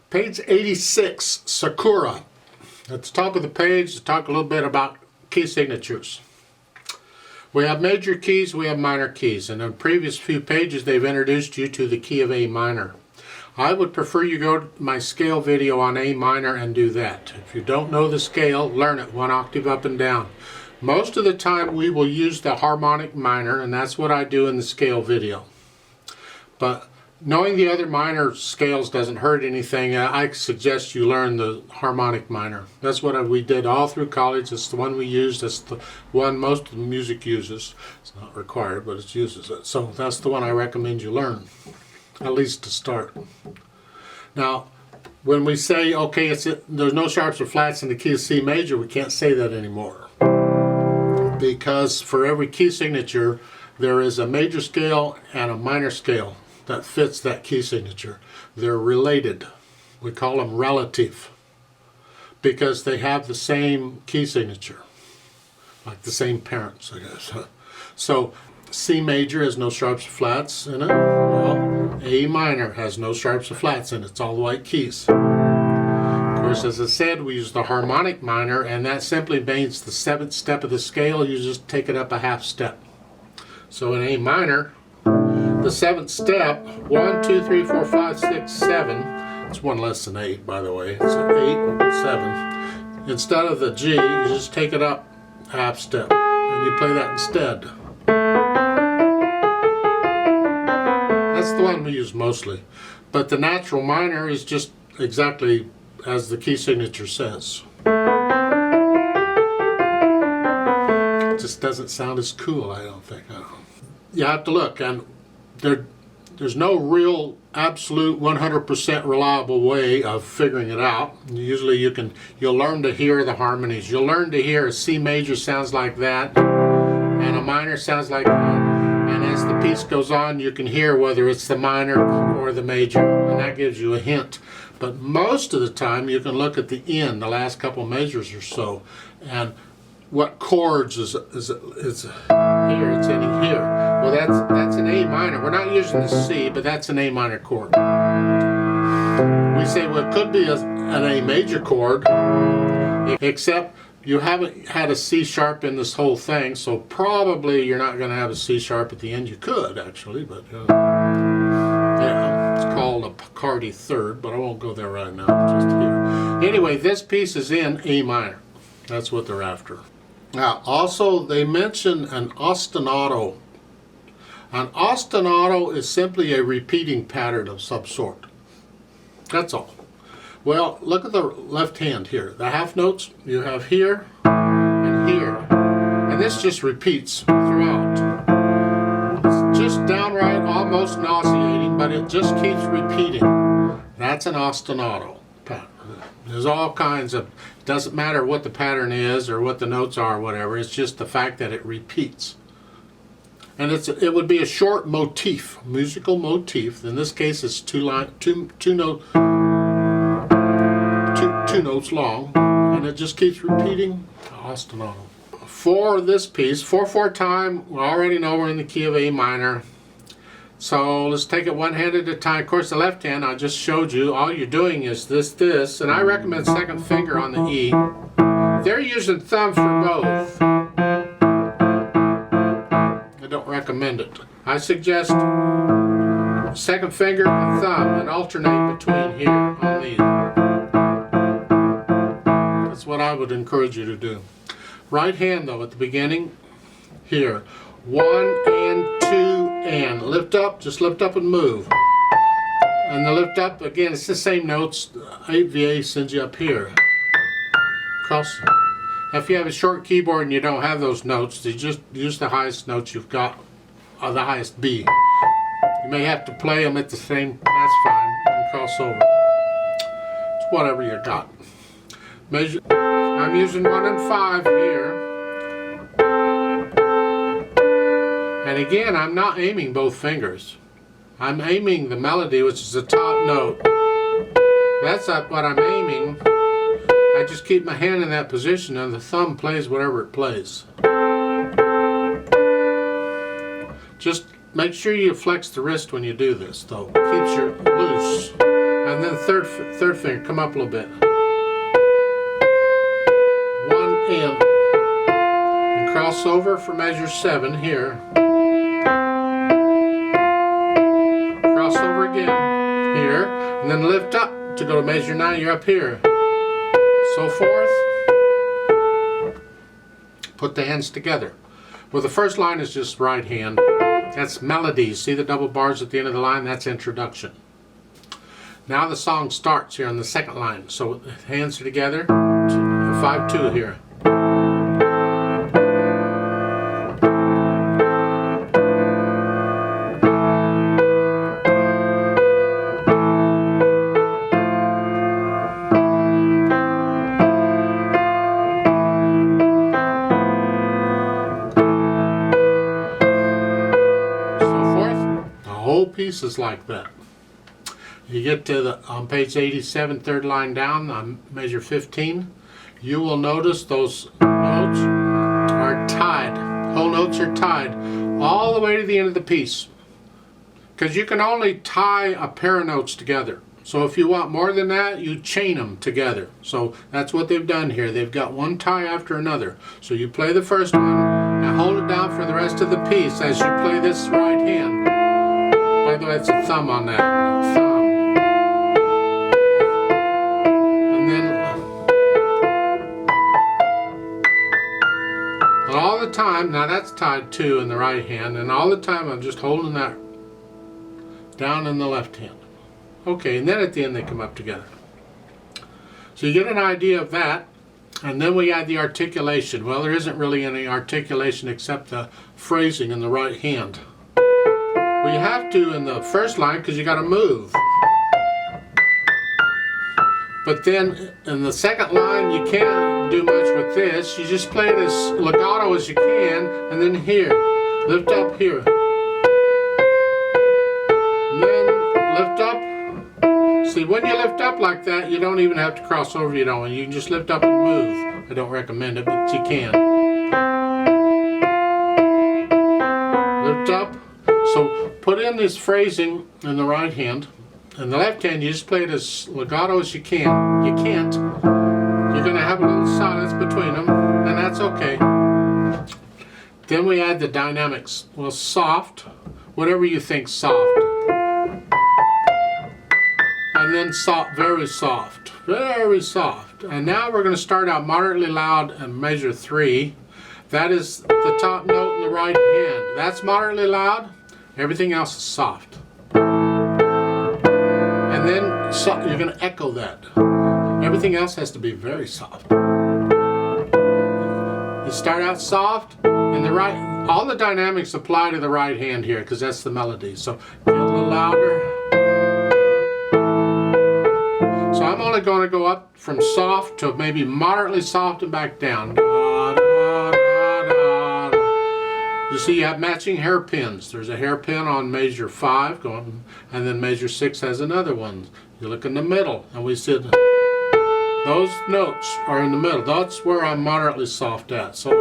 Page 86, Sakura. At the top of the page, to talk a little bit about key signatures. We have major keys, we have minor keys, and in the previous few pages they've introduced you to the key of A minor. I would prefer you go to my scale video on A minor and do that. If you don't know the scale, learn it one octave up and down. Most of the time we will use the harmonic minor, and that's what I do in the scale video. But knowing the other minor scales doesn't hurt anything. I suggest you learn the harmonic minor. That's what we did all through college. It's the one we used. It's the one most of the music uses. It's not required, but it uses it. So that's the one I recommend you learn, at least to start. Now, when we say, okay, there's no sharps or flats in the key of C major, we can't say that anymore. Because for every key signature, there is a major scale and a minor scale that fits that key signature. They're related. We call them relative because they have the same key signature, like the same parents, I guess. So C major has no sharps or flats in it. Well, A minor has no sharps or flats in it. It's all white keys. Of course, as I said, we use the harmonic minor, and that simply means the 7th step of the scale. You just take it up a half step. So in A minor, the 7th step, 1, 2, 3, 4, 5, 6, 7. It's one less than 8, by the way. It's 8, 7. Instead of the G, you just take it up a half step, and you play that instead. That's the one we use mostly. But the natural minor is just exactly as the key signature says. It just doesn't sound as cool, I don't think. You have to look, and there's no real absolute 100% reliable way of figuring it out. Usually you'll learn to hear the harmonies. You'll learn to hear a C major sounds like that and a minor sounds like that, and as the piece goes on you can hear whether it's the minor or the major, and that gives you a hint. But most of the time you can look at the end, the last couple measures or so, and what chords is here, it's in here. Well, that's an A minor. We're not using the C, but that's an A minor chord. We say, well, it could be an A major chord, except you haven't had a C sharp in this whole thing, so probably you're not going to have a C sharp at the end. You could, actually, but yeah, it's called a Picardy third, but I won't go there right now, just here. Anyway, this piece is in A minor. That's what they're after. Now, also, they mention an ostinato. An ostinato is simply a repeating pattern of some sort. That's all. Well, look at the left hand here. The half notes you have here and here. And this just repeats throughout. It's just downright almost nauseating, but it just keeps repeating. That's an ostinato pattern. There's all kinds of, it doesn't matter what the pattern is or what the notes are or whatever, it's just the fact that it repeats. And it would be a short motif, musical motif. In this case it's two notes long, and it just keeps repeating. Ostinato. For this piece, 4/4 time, we already know we're in the key of A minor. So let's take it one hand at a time. Of course, the left hand I just showed you, all you're doing is this, and I recommend second finger on the E. They're using thumb for both. I don't recommend it. I suggest second finger and thumb and alternate between here on these. That's what I would encourage you to do. Right hand though at the beginning, here. 1 and 2 and lift up, just lift up and move. And the lift up, again, it's the same notes. 8VA sends you up here. Cross. If you have a short keyboard and you don't have those notes, you just use the highest notes you've got, or the highest B. You may have to play them at the same, that's fine. You can cross over. It's whatever you got. Measure. I'm using 1 and 5 here. And again, I'm not aiming both fingers. I'm aiming the melody, which is the top note. That's not what I'm aiming. I just keep my hand in that position and the thumb plays whatever it plays. Just make sure you flex the wrist when you do this, though. It keeps you loose. And then third finger, come up a little bit. 1 and cross over for measure 7 here. Cross over again here, and then lift up to go to measure 9. You're up here. So forth. Put the hands together. Well, the first line is just right hand. That's melodies. See the double bars at the end of the line? That's introduction. Now the song starts here on the second line. So hands are together. 5-2 here. Pieces like that. You get to on page 87, third line down, on measure 15, you will notice those notes are tied. Whole notes are tied all the way to the end of the piece. Because you can only tie a pair of notes together. So if you want more than that, you chain them together. So that's what they've done here. They've got one tie after another. So you play the first one and hold it down for the rest of the piece as you play this right hand. By the way, it's a thumb on that. Thumb. And then all the time, now that's tied too in the right hand, and all the time I'm just holding that down in the left hand. Okay, and then at the end they come up together. So you get an idea of that, and then we add the articulation. Well, there isn't really any articulation except the phrasing in the right hand. Well, you have to in the first line because you got to move. But then in the second line, you can't do much with this. You just play it as legato as you can, and then here, lift up here. And then lift up. See, when you lift up like that, you don't even have to cross over, you know, and you can just lift up and move. I don't recommend it, but you can. Lift up. So put in this phrasing in the right hand. In the left hand, you just play it as legato as you can. You can't. You're going to have a little silence between them, and that's okay. Then we add the dynamics. Well, soft, whatever you think soft. And then soft, very soft, very soft. And now we're going to start out moderately loud and measure 3. That is the top note in the right hand. That's moderately loud. Everything else is soft. And then you're going to echo that. Everything else has to be very soft. You start out soft, and the right, all the dynamics apply to the right hand here because that's the melody. So get a little louder. So I'm only going to go up from soft to maybe moderately soft and back down. You see, you have matching hairpins. There's a hairpin on measure 5 going, and then measure 6 has another one. You look in the middle, and we said those notes are in the middle. That's where I'm moderately soft at. So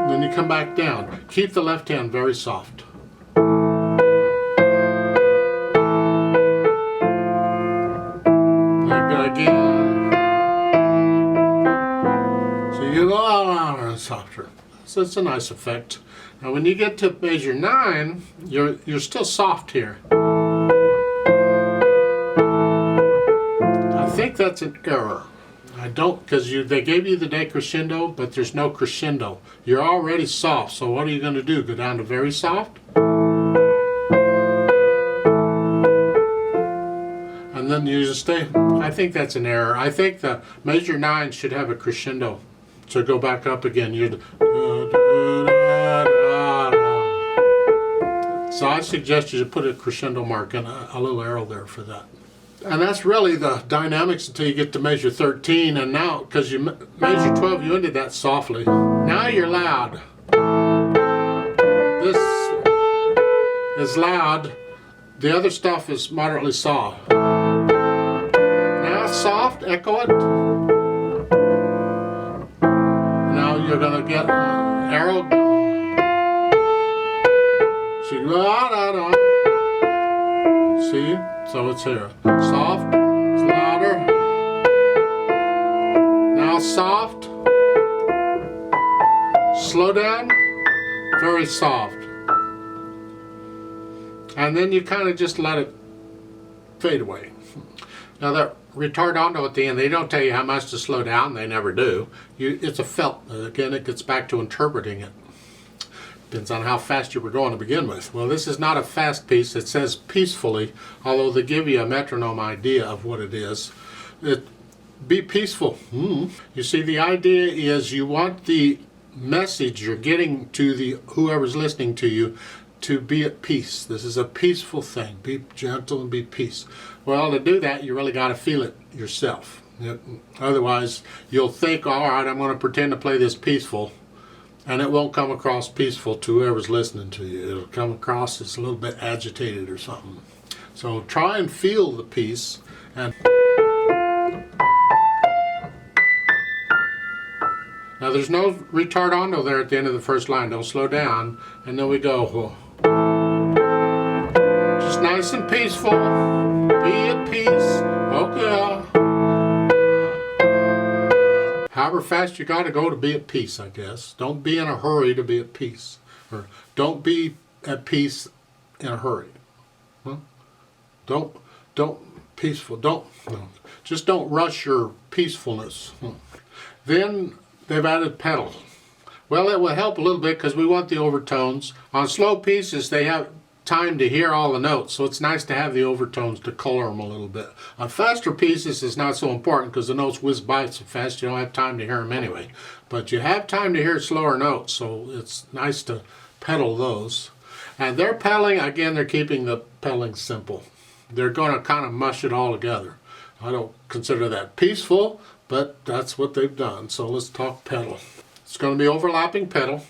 then you come back down. Keep the left hand very soft. Again. So you go out and softer. So it's a nice effect. Now when you get to measure 9, you're still soft here. I think that's an error. I don't, because they gave you the decrescendo, but there's no crescendo. You're already soft, so what are you going to do? Go down to very soft? And then you just stay. I think that's an error. I think the measure 9 should have a crescendo. So go back up again. So I suggest you put a crescendo mark and a little arrow there for that. And that's really the dynamics until you get to measure 13. And now, because you measure 12, you ended that softly. Now you're loud. This is loud. The other stuff is moderately soft. Now soft, echo it. Now you're going to get arrow. See? So it's here. Soft, it's louder. Now soft. Slow down, very soft. And then you kind of just let it fade away. Now that retardando at the end, they don't tell you how much to slow down, they never do. It's a felt. Again, it gets back to interpreting it. Depends on how fast you were going to begin with. Well, this is not a fast piece. It says peacefully, although they give you a metronome idea of what it is. Be peaceful. You see, the idea is you want the message you're getting to whoever's listening to you to be at peace. This is a peaceful thing. Be gentle and be peace. Well, to do that, you really got to feel it yourself. Otherwise, you'll think, all right, I'm going to pretend to play this peaceful, and it won't come across peaceful to whoever's listening to you. It'll come across as a little bit agitated or something. So try and feel the peace. And now there's no retardando there at the end of the first line. Don't slow down. And then we go. Just nice and peaceful. Be at peace. Okay. However fast you got to go to be at peace, I guess. Don't be in a hurry to be at peace. Or don't be at peace in a hurry. Huh? Just don't rush your peacefulness. Then they've added pedal. Well, it will help a little bit because we want the overtones. On slow pieces, they have time to hear all the notes, so it's nice to have the overtones to color them a little bit. On faster pieces, it's not so important because the notes whiz by so fast you don't have time to hear them anyway. But you have time to hear slower notes, so it's nice to pedal those. And they're pedaling, again, they're keeping the pedaling simple. They're going to kind of mush it all together. I don't consider that peaceful, but that's what they've done. So let's talk pedal. It's going to be overlapping pedal.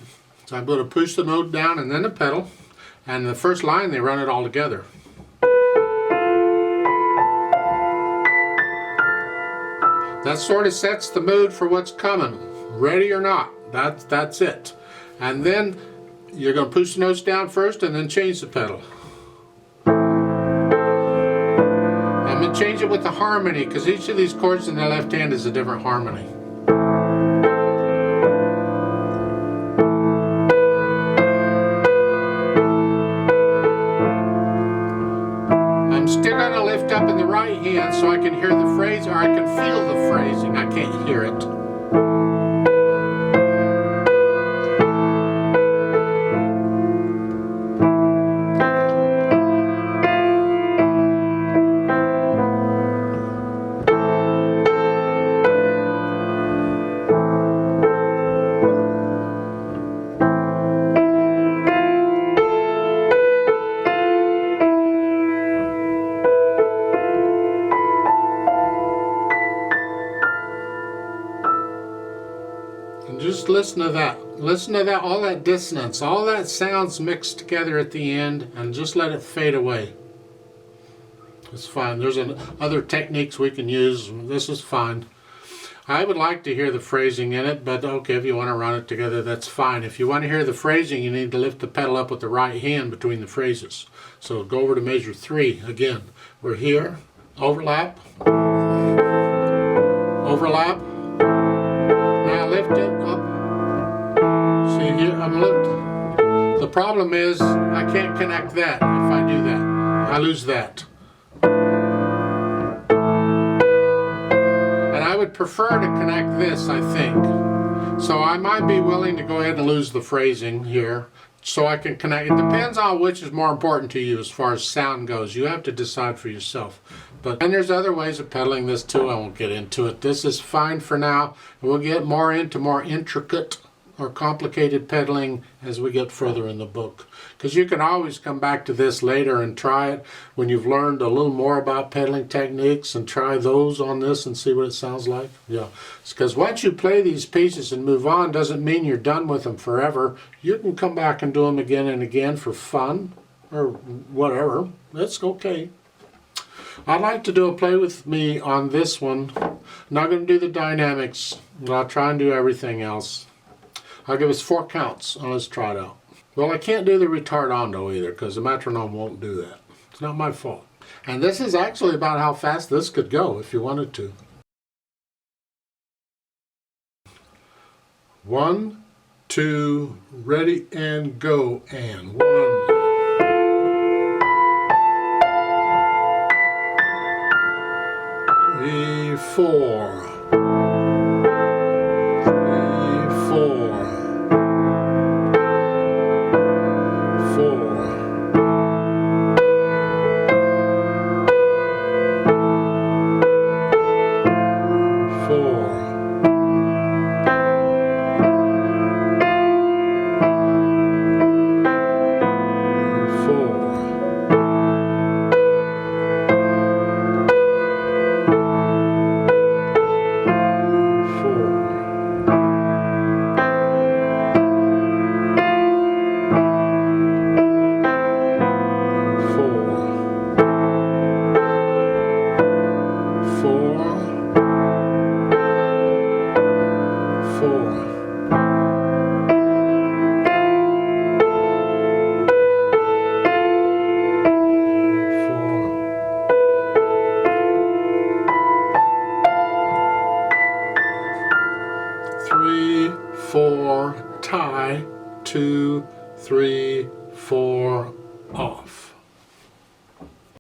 So I'm going to push the note down and then the pedal. And the first line, they run it all together. That sort of sets the mood for what's coming. Ready or not, that's it. And then you're going to push the notes down first and then change the pedal. I'm going to change it with the harmony because each of these chords in the left hand is a different harmony. I'm still going to lift up in the right hand so I can hear the phrase, or I can feel the phrasing. I can't hear it. Just listen to that. Listen to that, all that dissonance, all that sounds mixed together at the end, and just let it fade away. It's fine. There's other techniques we can use. This is fine. I would like to hear the phrasing in it, but okay, if you want to run it together, that's fine. If you want to hear the phrasing, you need to lift the pedal up with the right hand between the phrases. So go over to measure 3 again. We're here, overlap, overlap. Now lift it up. See here, I'm lifting. The problem is I can't connect that if I do that. I lose that. And I would prefer to connect this, I think. So I might be willing to go ahead and lose the phrasing here so I can connect. It depends on which is more important to you as far as sound goes. You have to decide for yourself. And there's other ways of pedaling this too. I won't get into it. This is fine for now. We'll get more into more intricate or complicated pedaling as we get further in the book. Because you can always come back to this later and try it when you've learned a little more about pedaling techniques and try those on this and see what it sounds like. Yeah, because once you play these pieces and move on doesn't mean you're done with them forever. You can come back and do them again and again for fun or whatever. That's okay. I'd like to do a play with me on this one. I'm not going to do the dynamics, but I'll try and do everything else. I'll give us 4 counts, and let's try it out. Well, I can't do the retardando either, because the metronome won't do that. It's not my fault. And this is actually about how fast this could go if you wanted to. 1, 2, ready and go, and 1. 3, 4. 3, 4. 4. 4. 3, 4, tie, 2, 3, 4, off.